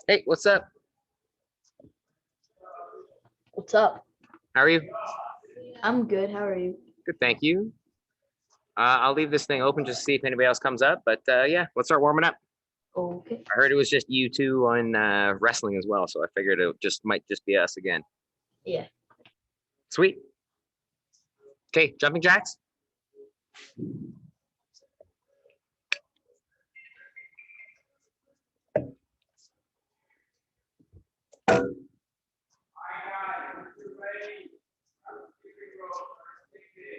Hey, what's up? What's up? How are you? I'm good. How are you? Good, thank you. I'll leave this thing open just to see if anybody else comes up. But yeah, let's start warming up. Okay. I heard it was just you two on wrestling as well, so I figured it might just be us again. Yeah. Sweet. Okay, jumping jacks.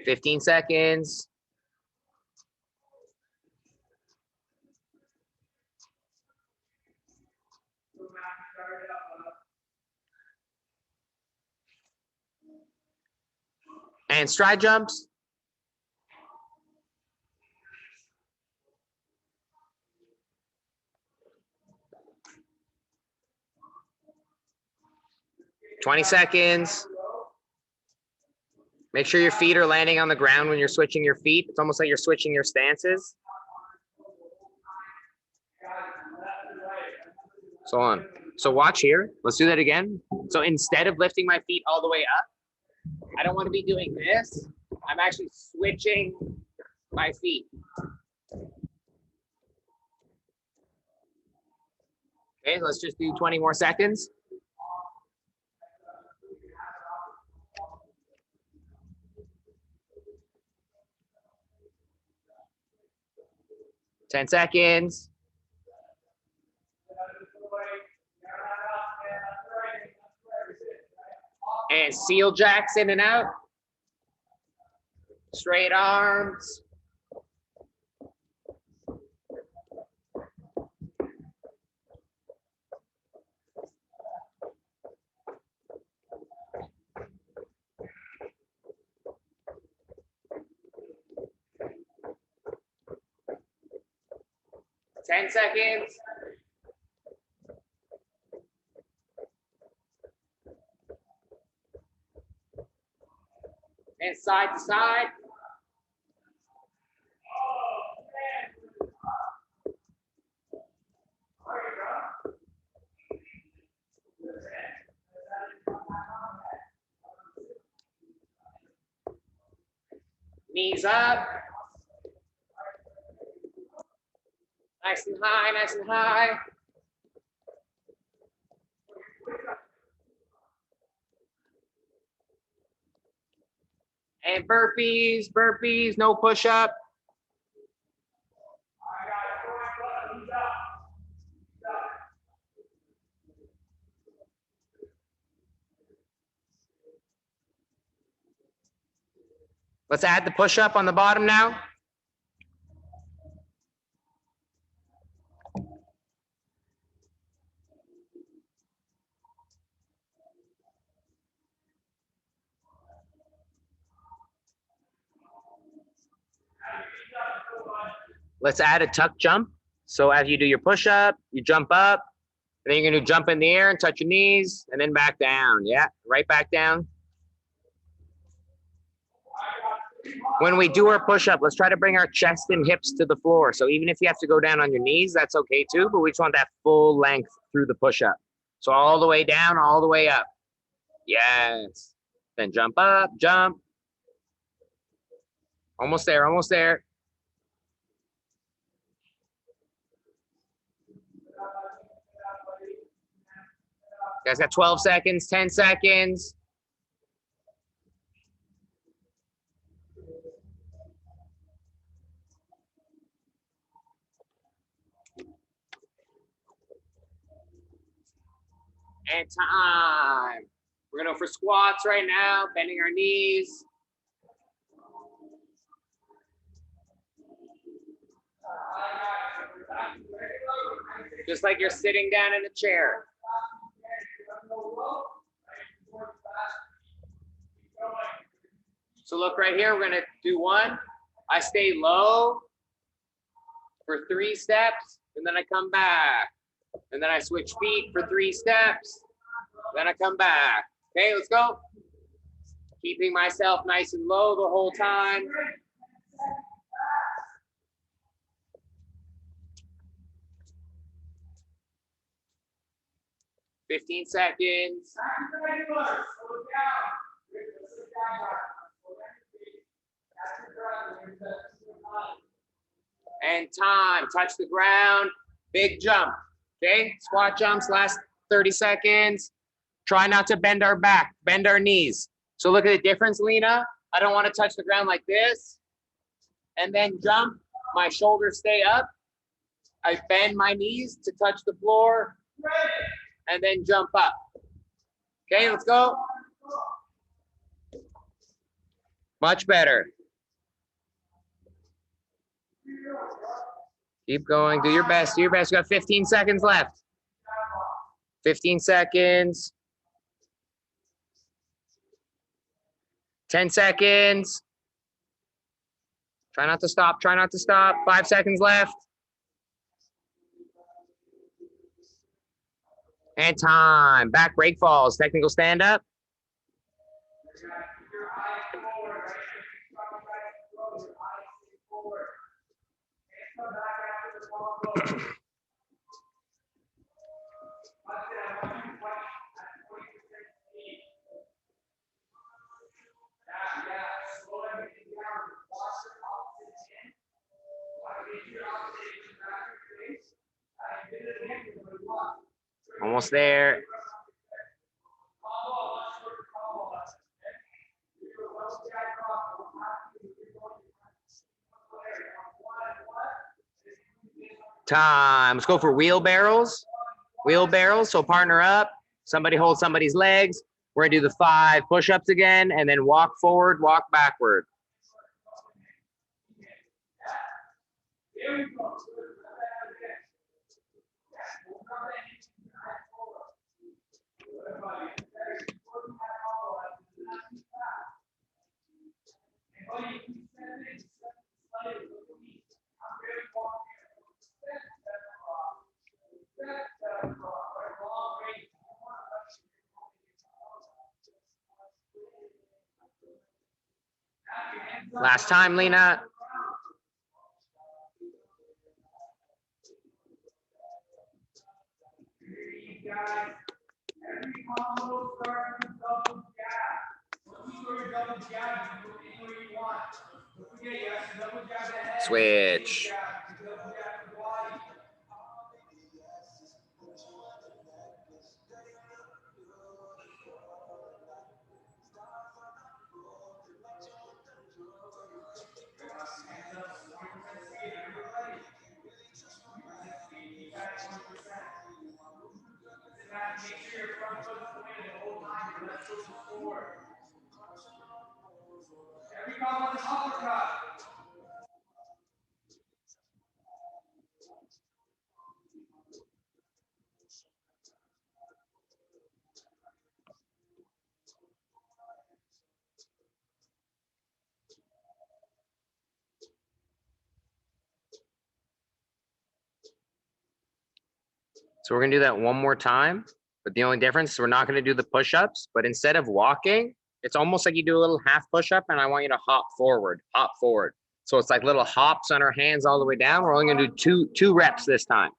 $15 seconds. And stride jumps. $20 seconds. Make sure your feet are landing on the ground when you're switching your feet. It's almost like you're switching your stances. So on. So watch here. Let's do that again. So instead of lifting my feet all the way up, I don't want to be doing this. I'm actually switching my feet. Okay, let's just do 20 more seconds. $10 seconds. And seal jacks in and out. Straight arms. $10 seconds. And side to side. Knees up. Nice and high, nice and high. And burpees, burpees, no push up. Let's add the push up on the bottom now. Let's add a tuck jump. So as you do your push up, you jump up, and then you're gonna jump in the air and touch your knees, and then back down. Yeah, right back down. When we do our push up, let's try to bring our chest and hips to the floor. So even if you have to go down on your knees, that's okay too, but we just want that full length through the push up. So all the way down, all the way up. Yes. Then jump up, jump. Almost there, almost there. You guys got 12 seconds, 10 seconds. And time. We're gonna go for squats right now, bending our knees. Just like you're sitting down in a chair. So look right here, we're gonna do one. I stay low for 3 steps, and then I come back. And then I switch feet for 3 steps, then I come back. Okay, let's go. Keeping myself nice and low the whole time. 15 seconds. And time. Touch the ground. Big jump. Okay, squat jumps, last 30 seconds. Try not to bend our back, bend our knees. So look at the difference, Lena. I don't want to touch the ground like this. And then jump, my shoulders stay up. I bend my knees to touch the floor. And then jump up. Okay, let's go. Much better. Keep going, do your best, do your best. You got 15 seconds left. 15 seconds. 10 seconds. Try not to stop, try not to stop. 5 seconds left. And time. Back break falls. Technical stand up. Almost there. Time. Let's go for wheelbarrows. Wheelbarrows. So partner up. Somebody hold somebody's legs. We're gonna do the 5 push-ups again, and then walk forward, walk backward. Last time, Lena. Switch. So we're gonna do that one more time, but the only difference is we're not gonna do the push-ups, but instead of walking, it's almost like you do a little half push-up and I want you to hop forward, hop forward. So it's like little hops on our hands all the way down. We're only gonna do two reps this time.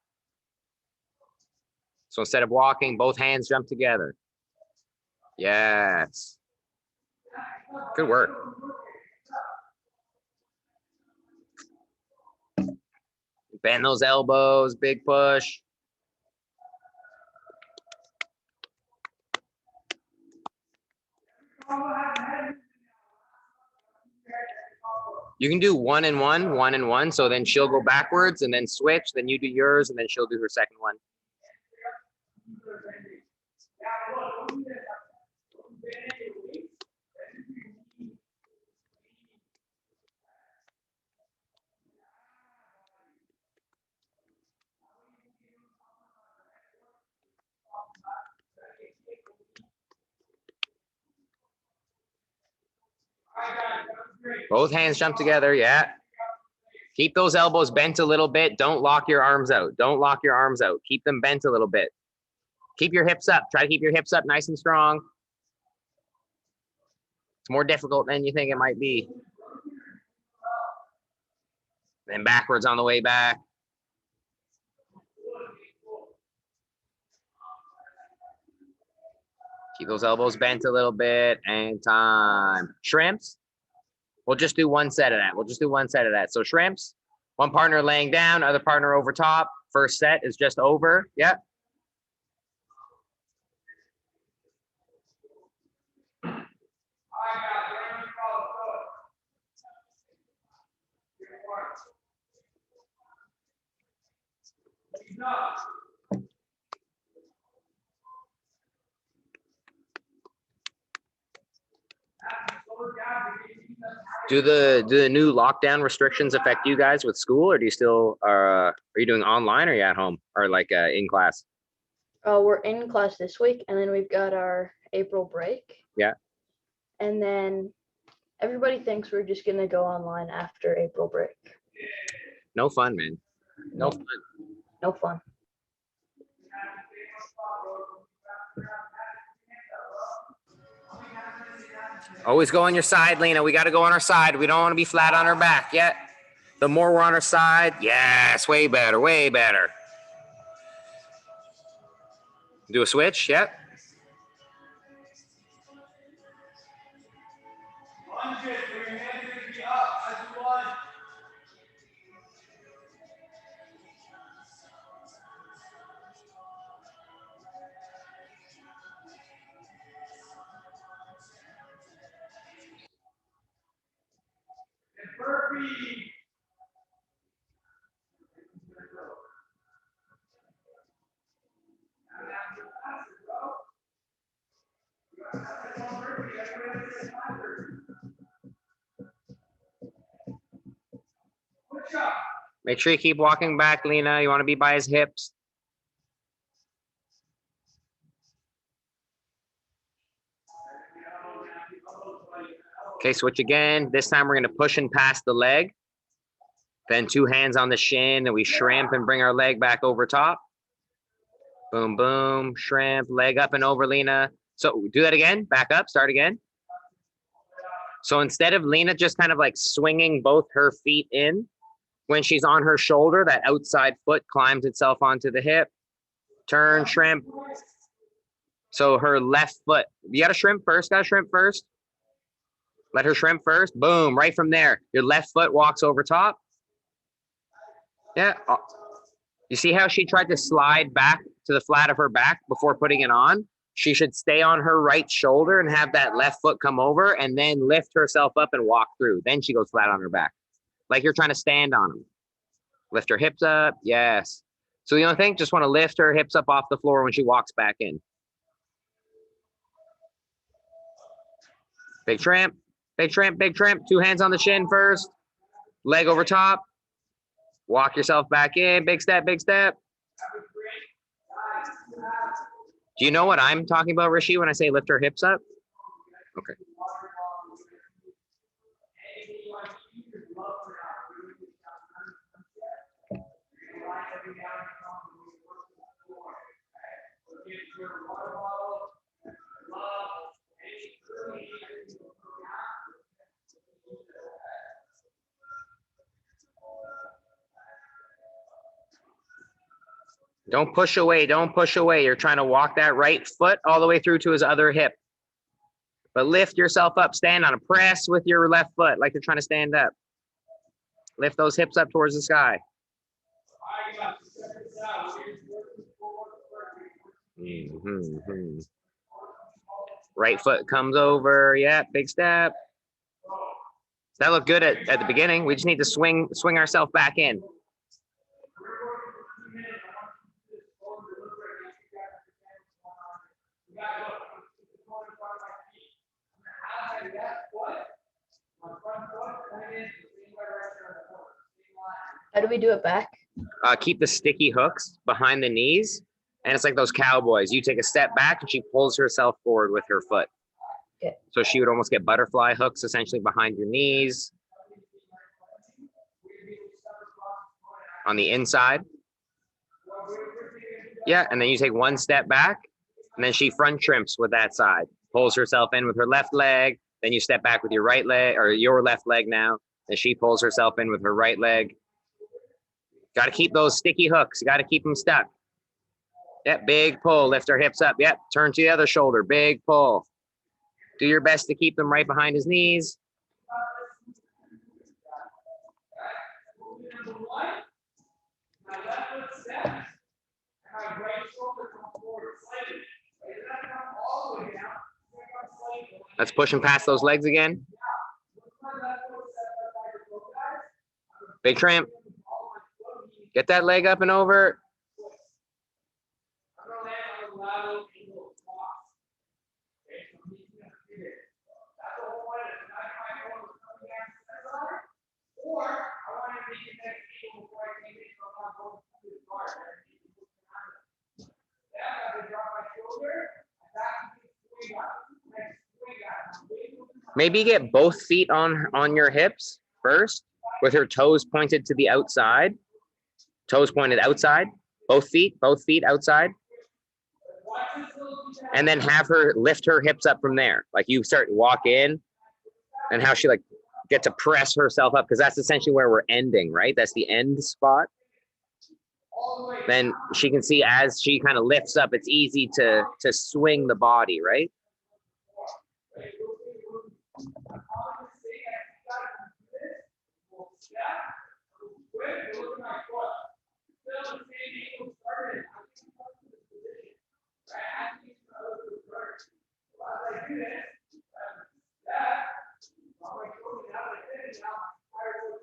So instead of walking, both hands jump together. Yes. Good work. Bend those elbows, big push. You can do 1 and 1, 1 and 1. So then she'll go backwards and then switch. Then you do yours and then she'll do her second one. Both hands jump together, yeah. Keep those elbows bent a little bit. Don't lock your arms out. Don't lock your arms out. Keep them bent a little bit. Keep your hips up. Try to keep your hips up nice and strong. It's more difficult than you think it might be. Then backwards on the way back. Keep those elbows bent a little bit, and time. Shrimps. We'll just do one set of that. So shrimps, one partner laying down, other partner over top. First set is just over. Yep. Do the new lockdown restrictions affect you guys with school, or do you still are you doing online, or are you at home, or like in class? We're in class this week, and then we've got our April break. Yeah. And then everybody thinks we're just gonna go online after April break. No fun, man. No fun. No fun. Always go on your side, Lena. We got to go on our side. We don't want to be flat on our back yet. The more we're on our side, yes, way better, way better. Do a switch, yep. Make sure you keep walking back, Lena. You want to be by his hips. Okay, switch again. This time we're going to push and pass the leg. Then 2 hands on the shin, and we shrimp and bring our leg back over top. Boom, boom, shrimp, leg up and over, Lena. So do that again. Back up, start again. So instead of Lena just kind of like swinging both her feet in, when she's on her shoulder, that outside foot climbs itself onto the hip. Turn, shrimp. So her left foot, you got to shrimp first, Let her shrimp first. Boom, right from there. Your left foot walks over top. Yeah. You see how she tried to slide back to the flat of her back before putting it on? She should stay on her right shoulder and have that left foot come over and then lift herself up and walk through. Then she goes flat on her back. Like you're trying to stand on them. Lift her hips up. Yes. So the only thing, just want to lift her hips up off the floor when she walks back in. Big tramp, big tramp, big tramp. 2 hands on the shin first. Leg over top. Walk yourself back in. Big step, big step. Do you know what I'm talking about, Rishi, when I say lift her hips up? Okay. Don't push away. Don't push away. You're trying to walk that right foot all the way through to his other hip. But lift yourself up. Stand on a press with your left foot like you're trying to stand up. Lift those hips up towards the sky. Right foot comes over. Yeah, big step. That looked good at the beginning. We just need to swing ourselves back in. How do we do it back? Keep the sticky hooks behind the knees. And it's like those cowboys. You take a step back and she pulls herself forward with her foot. Okay. So she would almost get butterfly hooks essentially behind your knees. On the inside. Yeah, and then you take 1 step back. And then she front trimps with that side. Pulls herself in with her left leg. Then you step back with your right leg, or your left leg now. Then she pulls herself in with her right leg. Got to keep those sticky hooks. You got to keep them stuck. Yep, big pull. Lift her hips up. Yep, turn to the other shoulder. Big pull. Do your best to keep them right behind his knees. Let's push him past those legs again. Big tramp. Get that leg up and over. Maybe get both feet on your hips first, with her toes pointed to the outside. Toes pointed outside. Both feet outside. And then have her lift her hips up from there. Like you start walk in, and how she like get to press herself up, because that's essentially where we're ending, right? That's the end spot. Then she can see as she kind of lifts up, it's easy to swing the body, right?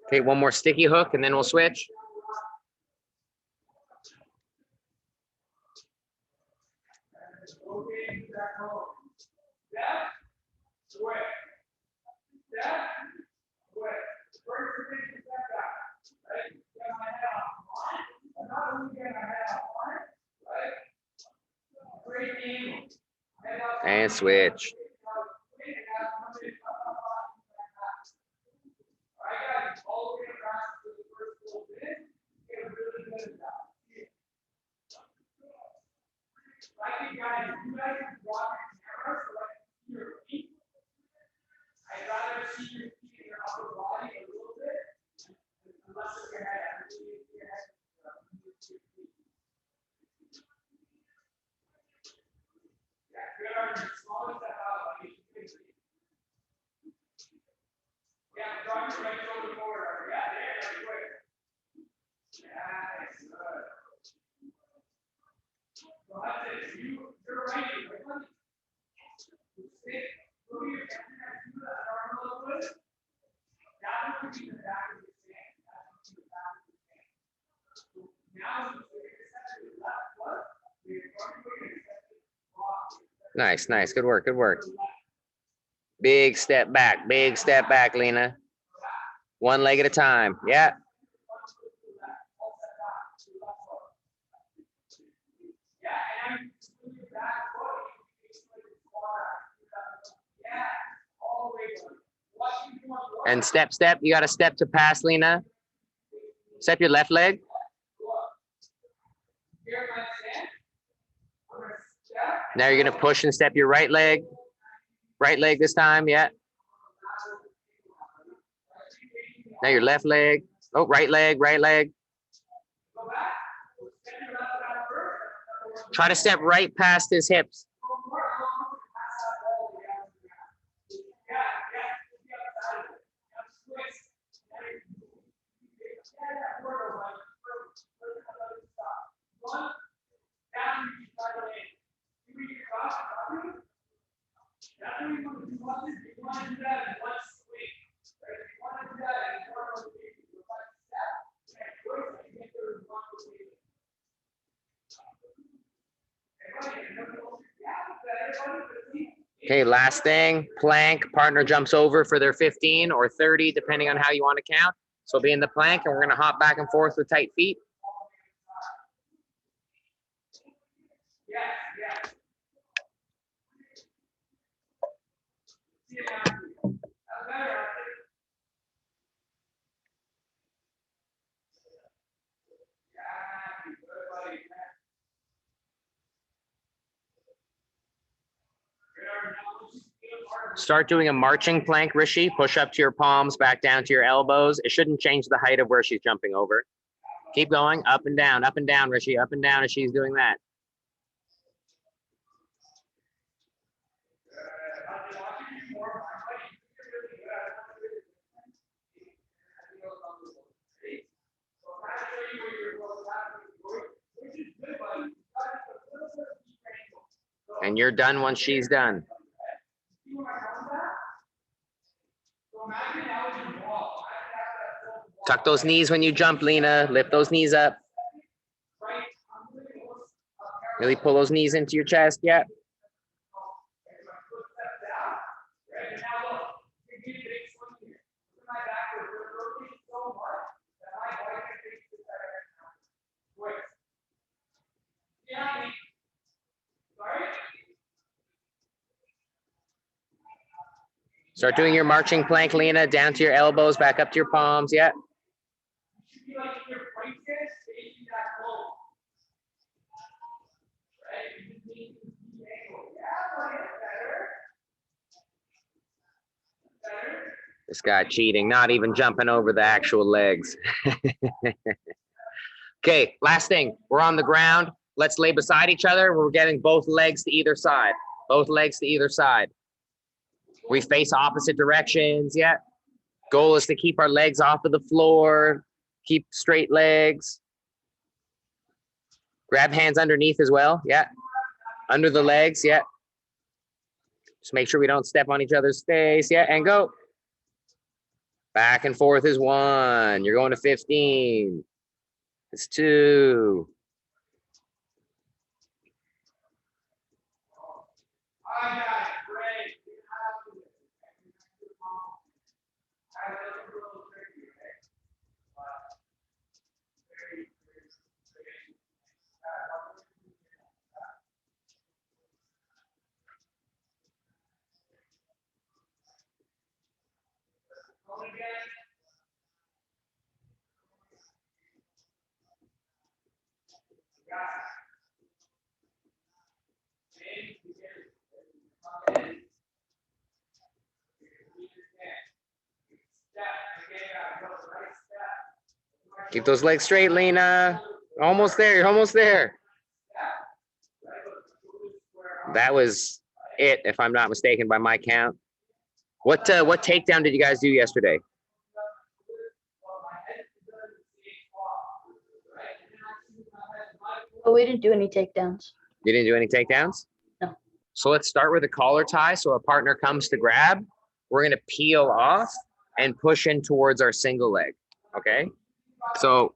Okay, one more sticky hook and then we'll switch. And switch. Nice, nice. Good work, good work. Big step back, Lena. One leg at a time. Yeah. And step, step. You got to step to pass, Lena. Step your left leg. Now you're going to push and step your right leg. Right leg this time, yeah. Now your left leg. Oh, right leg, right leg. Try to step right past his hips. Okay, last thing, plank. Partner jumps over for their 15 or 30, depending on how you want to count. So be in the plank, and we're going to hop back and forth with tight feet. Start doing a marching plank, Rishi. Push up to your palms, back down to your elbows. It shouldn't change the height of where she's jumping over. Keep going, up and down, Rishi, up and down as she's doing that. And you're done once she's done. Tuck those knees when you jump, Lena. Lift those knees up. Really pull those knees into your chest. Yeah. Start doing your marching plank, Lena, down to your elbows, back up to your palms. Yeah. This guy cheating, not even jumping over the actual legs. Okay, last thing. We're on the ground. Let's lay beside each other. We're getting both legs to either side. Both legs to either side. We face opposite directions. Yeah. Goal is to keep our legs off of the floor. Keep straight legs. Grab hands underneath as well. Yeah. Under the legs. Yeah. Just make sure we don't step on each other's face. Yeah. And go. Back and forth is 1. You're going to 15. It's 2. Keep those legs straight, Lena. Almost there. You're almost there. That was it, if I'm not mistaken, by my count. What takedown did you guys do yesterday? Oh, we didn't do any takedowns. You didn't do any takedowns? No. So let's start with a collar tie. So a partner comes to grab. We're going to peel off and push in towards our single leg. Okay? So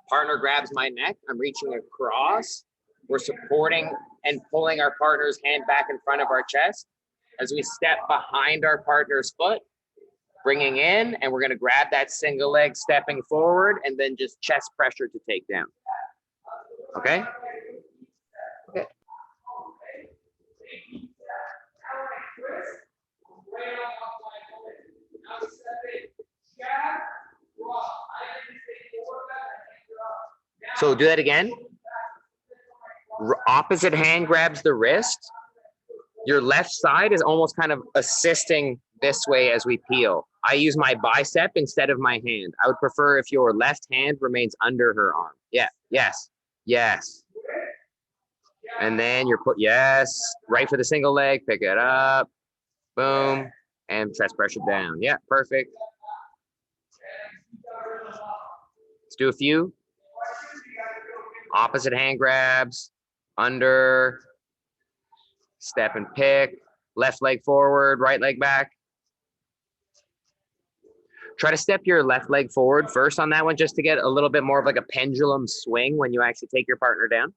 partner grabs my neck. I'm reaching across. We're supporting and pulling our partner's hand back in front of our chest as we step behind our partner's foot, bringing in, and we're going to grab that single leg, stepping forward, and then just chest pressure to take down. Okay? Okay. So do that again. Opposite hand grabs the wrist. Your left side is almost kind of assisting this way as we peel. I use my bicep instead of my hand. I would prefer if your left hand remains under her arm. Yeah, yes, yes. And then you're yes, right for the single leg, pick it up, boom, and chest pressure down. Yeah, perfect. Let's do a few. Opposite hand grabs, under, step and pick, left leg forward, right leg back. Try to step your left leg forward first on that one, just to get a little bit more of like a pendulum swing when you actually take your partner down.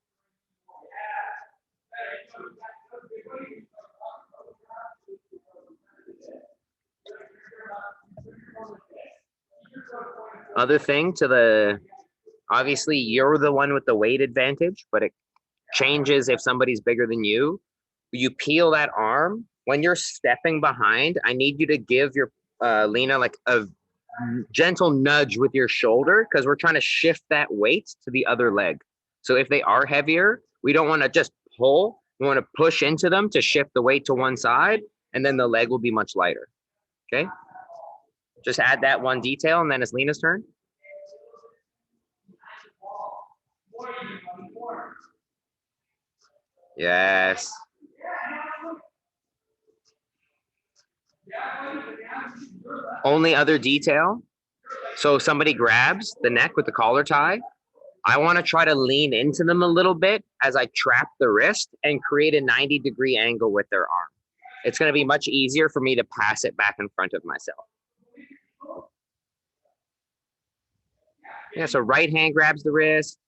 Other thing to the, obviously you're the one with the weight advantage, but it changes if somebody's bigger than you. You peel that arm. When you're stepping behind, I need you to give your Lena like a gentle nudge with your shoulder, because we're trying to shift that weight to the other leg. So if they are heavier, we don't want to just pull. We want to push into them to shift the weight to one side, and then the leg will be much lighter. Okay? Just add that one detail, and then it's Lena's turn. Yes. Only other detail. So somebody grabs the neck with the collar tie. I want to try to lean into them a little bit as I trap the wrist and create a 90-degree angle with their arm. It's going to be much easier for me to pass it back in front of myself. Yeah, so right hand grabs the wrist.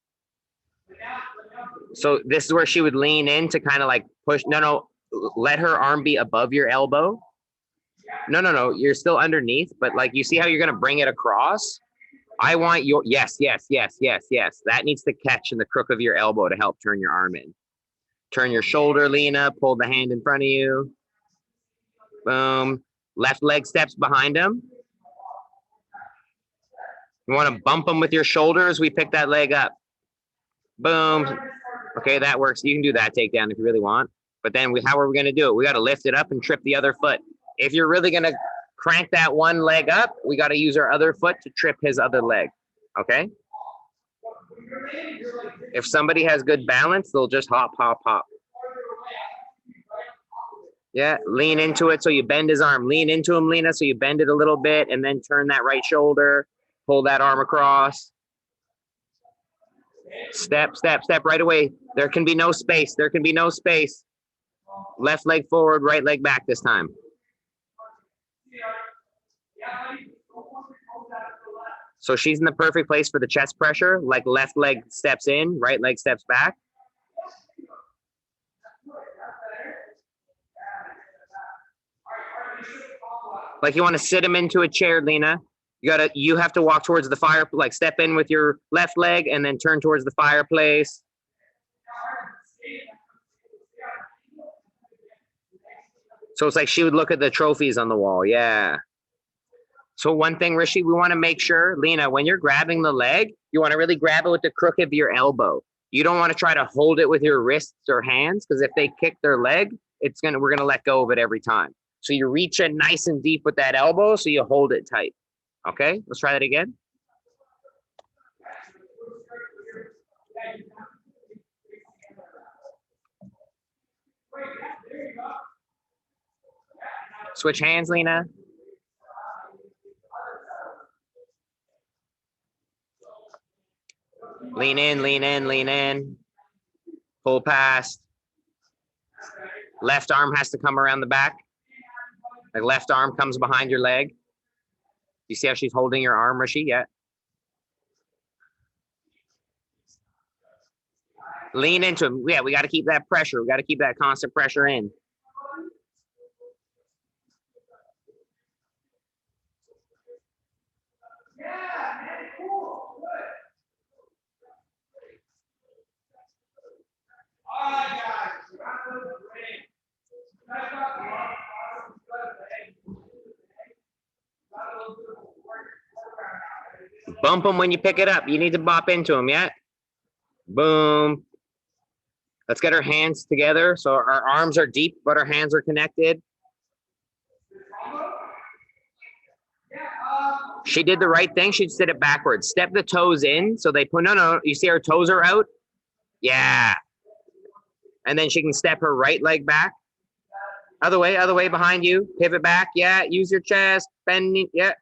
So this is where she would lean in to kind of like push. No, let her arm be above your elbow. No, you're still underneath, but like you see how you're going to bring it across? I want your, yes. That needs to catch in the crook of your elbow to help turn your arm in. Turn your shoulder, Lena, pull the hand in front of you. Boom. Left leg steps behind him. You want to bump them with your shoulders. We pick that leg up. Boom. Okay, that works. You can do that takedown if you really want. But then how are we going to do it? We got to lift it up and trip the other foot. If you're really going to crank that one leg up, we got to use our other foot to trip his other leg. Okay? If somebody has good balance, they'll just hop, hop, hop. Yeah, lean into it so you bend his arm. Lean into him, Lena, so you bend it a little bit, and then turn that right shoulder. Pull that arm across. Step, step, step right away. There can be no space. There can be no space. Left leg forward, right leg back this time. So she's in the perfect place for the chest pressure, like left leg steps in, right leg steps back. Like you want to sit him into a chair, Lena. You have to walk towards the fire, like step in with your left leg and then turn towards the fireplace. So it's like she would look at the trophies on the wall. Yeah. So one thing, Rishi, we want to make sure, Lena, when you're grabbing the leg, you want to really grab it with the crook of your elbow. You don't want to try to hold it with your wrists or hands, because if they kick their leg, we're gonna let go of it every time. So you reach in nice and deep with that elbow, so you hold it tight. Okay, let's try that again. Switch hands, Lena. Lean in, lean in, lean in. Pull past. Left arm has to come around the back. Like left arm comes behind your leg. You see how she's holding your arm, Rishi? Yeah. Lean into him. Yeah, we got to keep that pressure. We got to keep that constant pressure in. Bump him when you pick it up. You need to bop into him, yeah? Boom. Let's get our hands together. So our arms are deep, but our hands are connected. She did the right thing. She just did it backwards. Step the toes in. So they put, no. You see her toes are out? Yeah. And then she can step her right leg back. Other way behind you. Pivot back. Yeah. Use your chest. Bend. Yeah.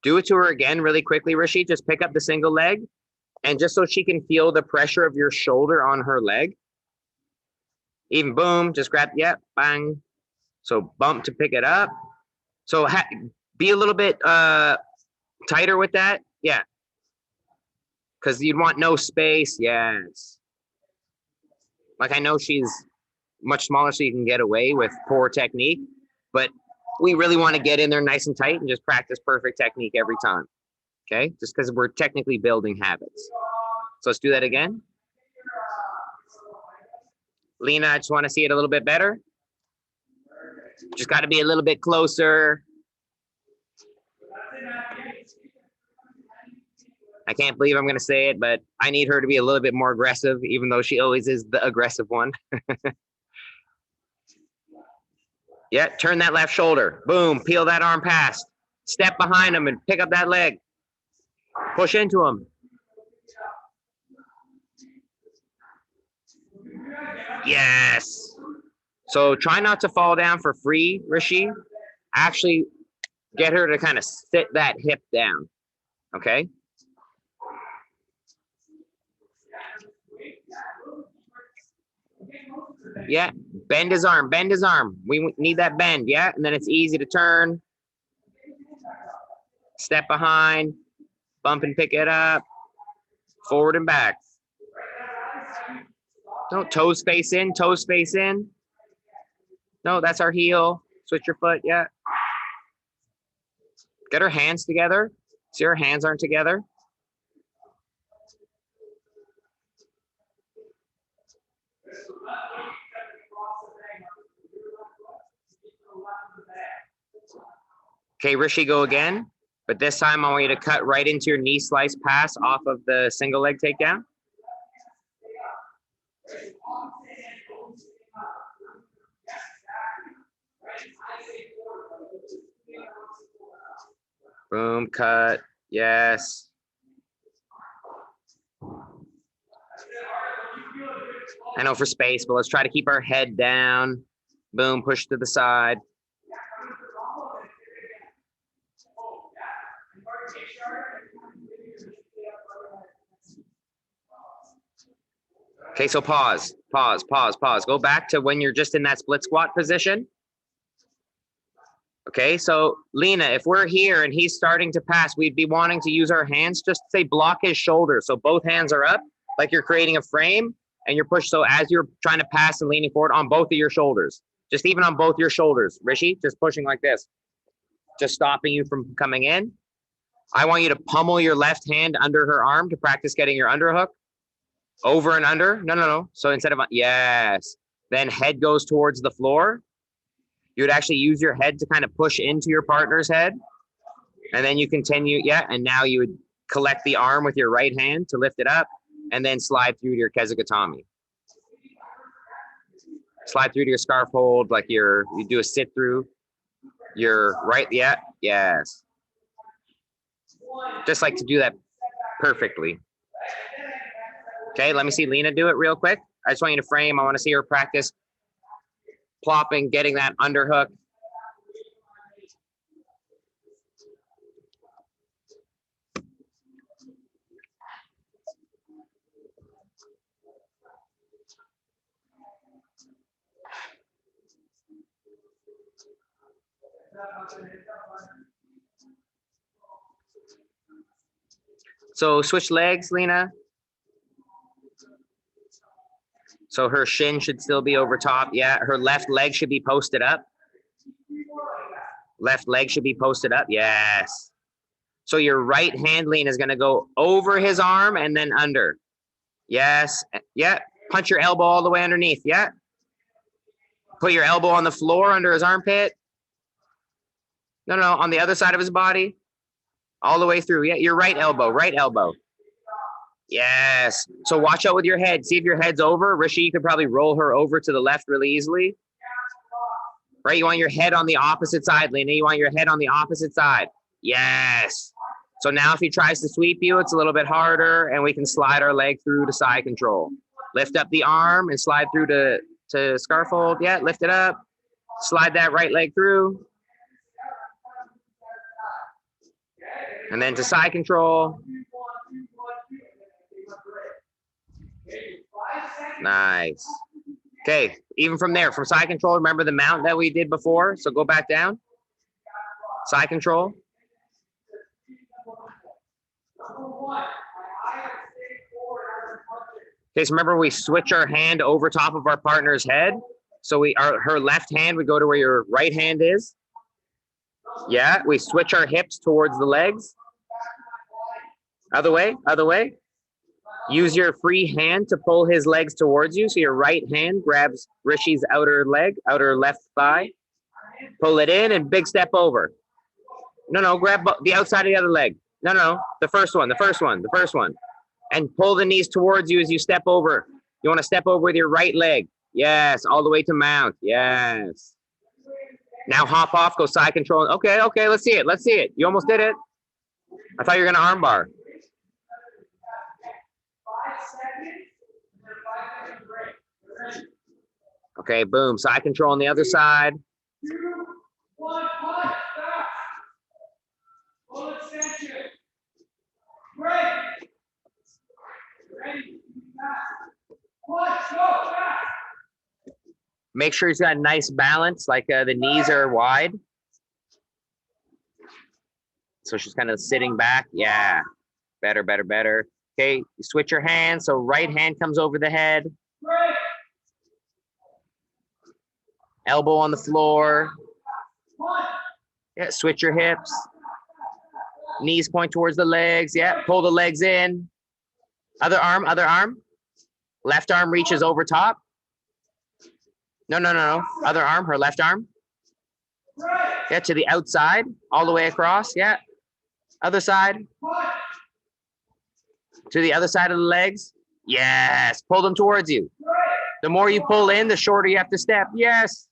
Do it to her again really quickly, Rishi. Just pick up the single leg. And just so she can feel the pressure of your shoulder on her leg. Even boom, just grab, yeah, bang. So bump to pick it up. So be a little bit tighter with that. Yeah. Because you'd want no space. Yes. Like I know she's much smaller so you can get away with poor technique. But we really want to get in there nice and tight and just practice perfect technique every time. Okay, just because we're technically building habits. So let's do that again. Lena, I just want to see it a little bit better. Just got to be a little bit closer. I can't believe I'm going to say it, but I need her to be a little bit more aggressive, even though she always is the aggressive one. Yeah, turn that left shoulder. Boom, peel that arm past. Step behind him and pick up that leg. Push into him. Yes. So try not to fall down for free, Rishi. Actually get her to kind of sit that hip down, okay? Yeah, bend his arm, bend his arm. We need that bend, yeah? And then it's easy to turn. Step behind, bump and pick it up, forward and back. No, toes face in, toes face in. No, that's our heel. Switch your foot, yeah. Get her hands together. See, her hands aren't together. Okay, Rishi, go again. But this time I want you to cut right into your knee slice pass off of the single leg takedown. Boom, cut, yes. I know for space, but let's try to keep our head down. Boom, push to the side. Okay, so pause, pause, pause, pause. Go back to when you're just in that split squat position. Okay, so Lena, if we're here and he's starting to pass, we'd be wanting to use our hands just to say block his shoulders. So both hands are up, like you're creating a frame, and you're pushed. So as you're trying to pass and leaning forward on both of your shoulders, just even on both your shoulders, Rishi, just pushing like this, just stopping you from coming in. I want you to pummel your left hand under her arm to practice getting your underhook. Over and under. No, no, no. So instead of, yes. Then head goes towards the floor. You would actually use your head to kind of push into your partner's head. And then you continue. Yeah. And now you would collect the arm with your right hand to lift it up and then slide through to your Kesugatami. Slide through to your scarf hold like you do a sit through. Your right. Yeah. Yes. Just like to do that perfectly. Okay, let me see Lena do it real quick. I just want you to frame. I want to see her practice plopping, getting that underhook. So switch legs, Lena. So her shin should still be over top. Yeah, her left leg should be posted up. Left leg should be posted up. Yes. So your right hand lean is going to go over his arm and then under. Yes. Yeah. Punch your elbow all the way underneath. Yeah. Put your elbow on the floor under his armpit. No, no, on the other side of his body. All the way through. Yeah, your right elbow, right elbow. Yes. So watch out with your head. See if your head's over. Rishi, you could probably roll her over to the left really easily. Right? You want your head on the opposite side, Lena. You want your head on the opposite side. Yes. So now if he tries to sweep you, it's a little bit harder, and we can slide our leg through to side control. Lift up the arm and slide through to scarf hold. Yeah, lift it up. Slide that right leg through. And then to side control. Nice. Okay, even from there, from side control, remember the mount that we did before? So go back down. Side control. Okay, so remember we switch our hand over top of our partner's head. So her left hand would go to where your right hand is. Yeah, we switch our hips towards the legs. Other way, other way. Use your free hand to pull his legs towards you. So your right hand grabs Rishi's outer leg, outer left thigh. Pull it in and big step over. No, no, grab the outside of the other leg. No, no, the first one, the first one, the first one. And pull the knees towards you as you step over. You want to step over with your right leg. Yes, all the way to mount. Yes. Now hop off, go side control. Okay, okay, let's see it. Let's see it. You almost did it. I thought you were going to arm bar. Okay, boom. Side control on the other side. Make sure he's got a nice balance, like the knees are wide. So she's kind of sitting back. Yeah, better, better, better. Okay, you switch your hands. So right hand comes over the head. Elbow on the floor. Yeah, switch your hips. Knees point towards the legs. Yeah, pull the legs in. Other arm, other arm. Left arm reaches over top. No, no, no, no. Other arm, her left arm. Yeah, to the outside, all the way across. Yeah. Other side. To the other side of the legs. Yes. Pull them towards you. The more you pull in, the shorter you have to step. Yes.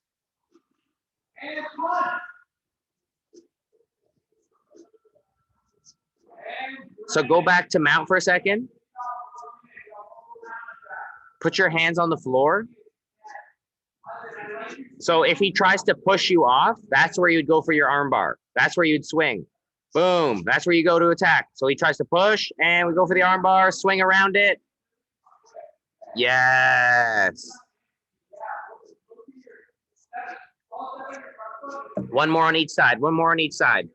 So go back to mount for a second. Put your hands on the floor. So if he tries to push you off, that's where you'd go for your arm bar. That's where you'd swing. Boom. That's where you go to attack. So he tries to push, and we go for the arm bar, swing around it. Yes. One more on each side. One more on each side.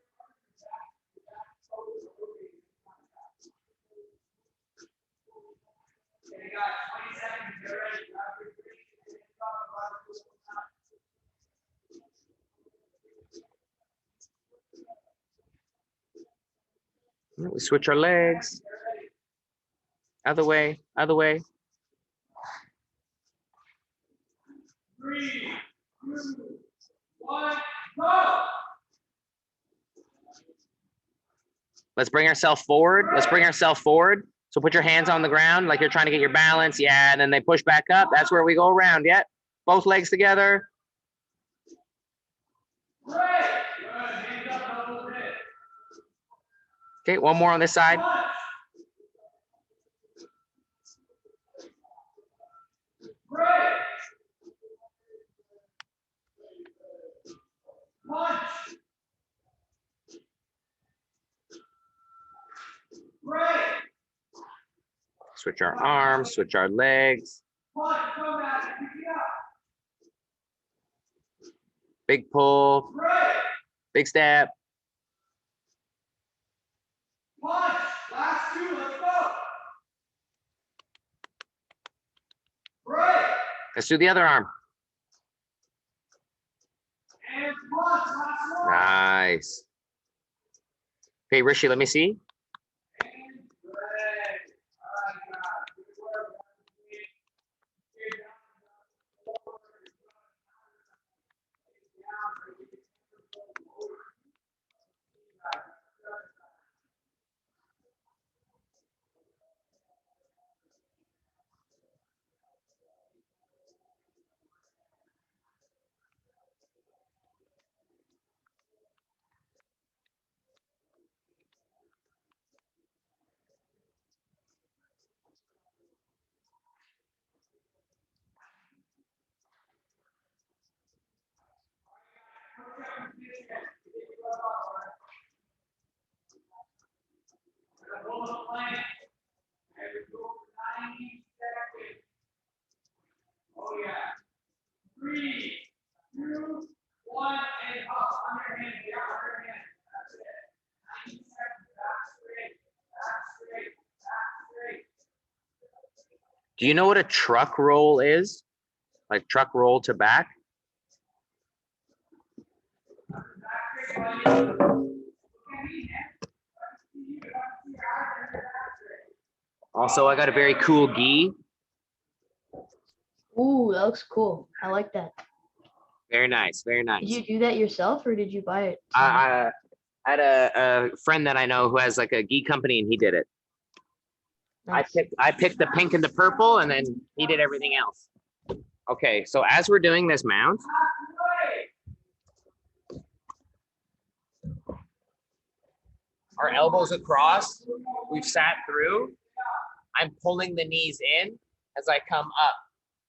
We switch our legs. Other way, other way. 3, 2, 1, go! Let's bring ourselves forward. Let's bring ourselves forward. So put your hands on the ground like you're trying to get your balance. Yeah, and then they push back up. That's where we go around. Yeah, both legs together. Okay, one more on this side. Switch our arms, switch our legs. Big pull. Big step. Last 2, let's go. Let's do the other arm. Nice. Okay, Rishi, let me see. Oh yeah. 3, 2, 1, and up. Underhand, the underhand. That's it. 90 seconds. Back straight. Back straight. Back straight. Do you know what a truck roll is? Like truck roll to back? Also, I got a very cool gi. Ooh, that looks cool. I like that. Very nice, very nice. Did you do that yourself or did you buy it? I had a friend that I know who has like a gi company, and he did it. Nice. I picked the pink and the purple, and then he did everything else. Okay, so as we're doing this mount, our elbows across, we've sat through. I'm pulling the knees in as I come up.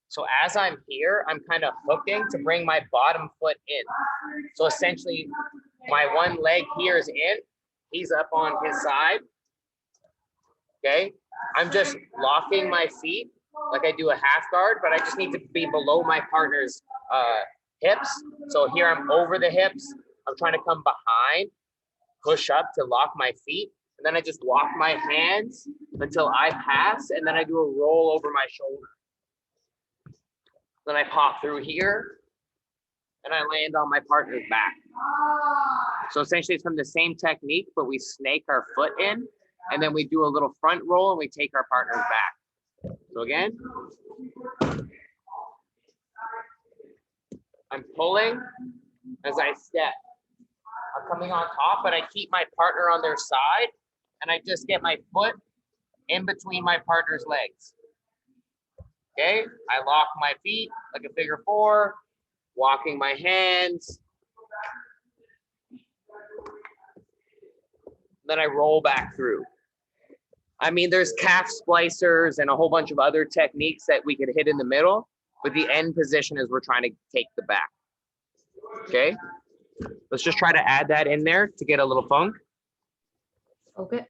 So as I'm here, I'm kind of hooking to bring my bottom foot in. So essentially, my one leg here is in, He's up on his side. Okay. I'm just locking my feet like I do a half guard, but I just need to be below my partner's hips. So here I'm over the hips. I'm trying to come behind, push up to lock my feet. And then I just walk my hands until I pass. And then I do a roll over my shoulder. Then I pop through here and I land on my partner's back. So essentially it's from the same technique, but we snake our foot in and then we do a little front roll and we take our partner's back. So again, I'm pulling as I step. I'm coming on top, but I keep my partner on their side and I just get my foot in between my partner's legs. Okay, I lock my feet like a figure four, walking my hands. Then I roll back through. I mean, there's calf splicers and a whole bunch of other techniques that we could hit in the middle, but the end position is we're trying to take the back. Okay, let's just try to add that in there to get a little funk. Okay.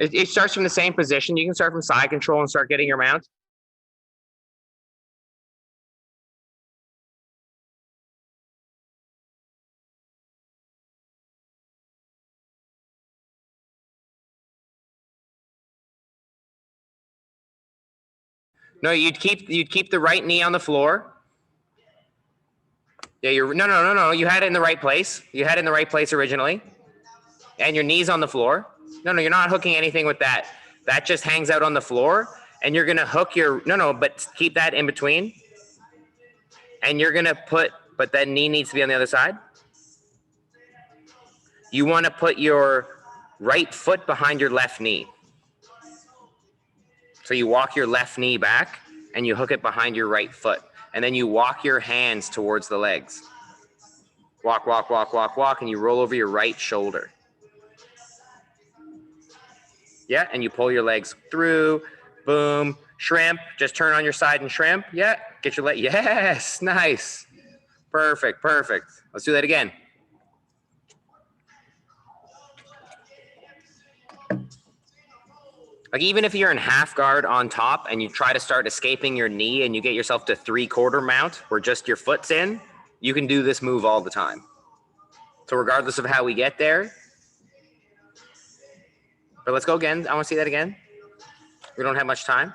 It starts from the same position. You can start from side control and start getting your mount. No, you'd keep the right knee on the floor. Yeah, no. You had it in the right place. You had it in the right place originally. And your knee's on the floor. No, you're not hooking anything with that. That just hangs out on the floor. And you're gonna hook your, but keep that in between. And you're gonna but that knee needs to be on the other side. You wanna put your right foot behind your left knee. So you walk your left knee back and you hook it behind your right foot. And then you walk your hands towards the legs. Walk, and you roll over your right shoulder. Yeah, and you pull your legs through, boom, shrimp, just turn on your side and shrimp. Yeah, get your leg, yes, nice. Perfect. Let's do that again. Like even if you're in half guard on top and you try to start escaping your knee and you get yourself to 3/4 mount where just your foot's in, you can do this move all the time. So regardless of how we get there, but let's go again. I want to see that again. We don't have much time.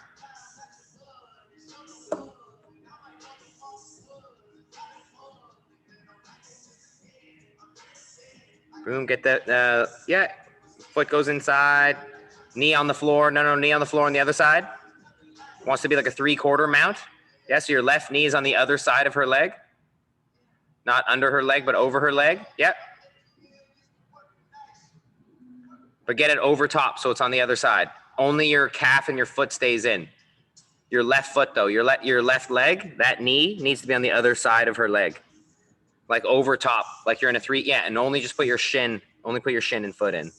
Boom, get that, yeah. Foot goes inside, knee on the floor. No, knee on the floor on the other side. Wants to be like a 3/4 mount. Yeah, so your left knee is on the other side of her leg. Not under her leg, but over her leg. Yep. But get it over top so it's on the other side. Only your calf and your foot stays in. Your left foot though, your left leg, that knee needs to be on the other side of her leg. Like over top, like you're in a 3, yeah, and only just put your shin and foot in.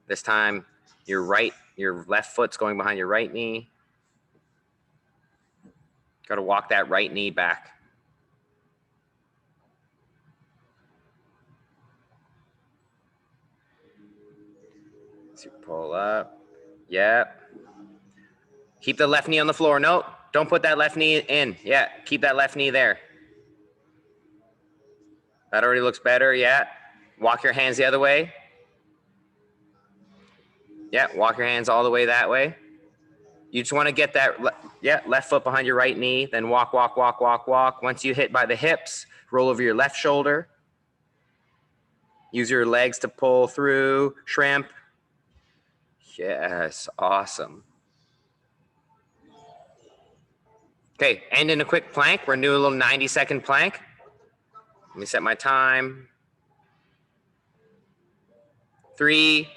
This time, your left foot's going behind your right knee. Got to walk that right knee back. So pull up. Yep. Keep the left knee on the floor. No, don't put that left knee in. Yeah, keep that left knee there. That already looks better. Yeah. Walk your hands the other way. Yeah, walk your hands all the way that way. You just want to get that, left foot behind your right knee, then walk. Once you hit by the hips, roll over your left shoulder. Use your legs to pull through, shrimp. Yes, awesome. Okay, end in a quick plank. We're gonna do a little 90-second plank. Let me set my time. 3,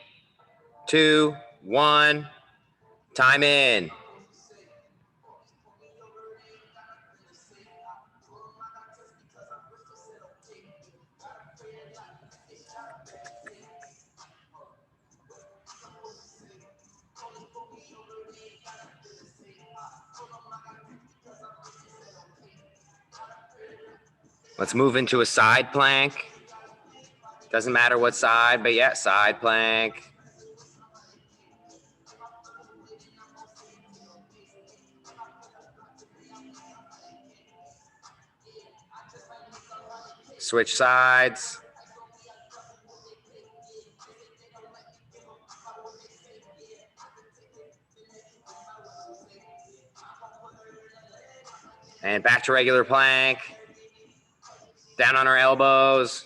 2, 1, time in. Let's move into a side plank. Doesn't matter what side, but yeah, side plank. Switch sides. And back to regular plank. Down on our elbows.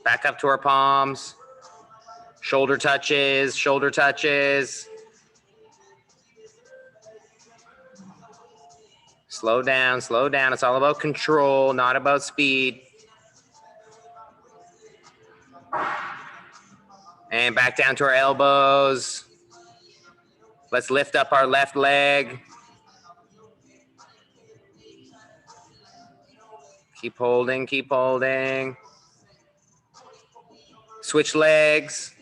Back up to our palms. Shoulder touches, shoulder touches. Slow down, slow down. It's all about control, not about speed. And back down to our elbows. Let's lift up our left leg. Keep holding, keep holding. Switch legs.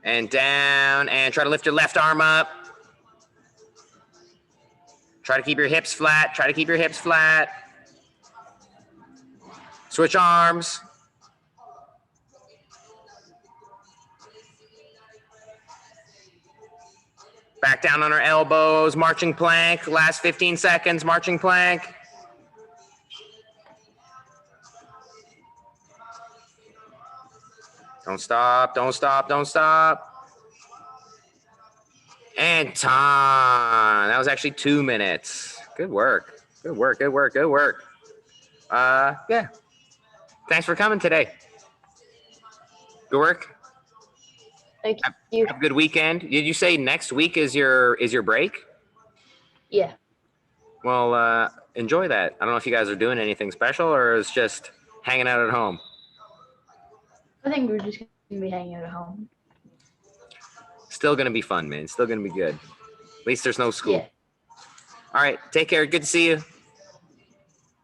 And down, and try to lift your left arm up. Try to keep your hips flat, try to keep your hips flat. Switch arms. Back down on our elbows, marching plank, last 15 seconds, marching plank. Don't stop, don't stop, don't stop. And time. That was actually 2 minutes. Good work, good work, good work, good work. Yeah. Thanks for coming today. Good work. Thank you. Have a good weekend. Did you say next week is your break? Yeah. Well, enjoy that. I don't know if you guys are doing anything special or it's just hanging out at home. I think we're just gonna be hanging out at home. Still gonna be fun, man. Still gonna be good. At least there's no school. Yeah. All right. Take care. Good to see you.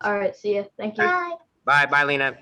All right. See ya. Thank you. Bye. Bye. Bye, Lena.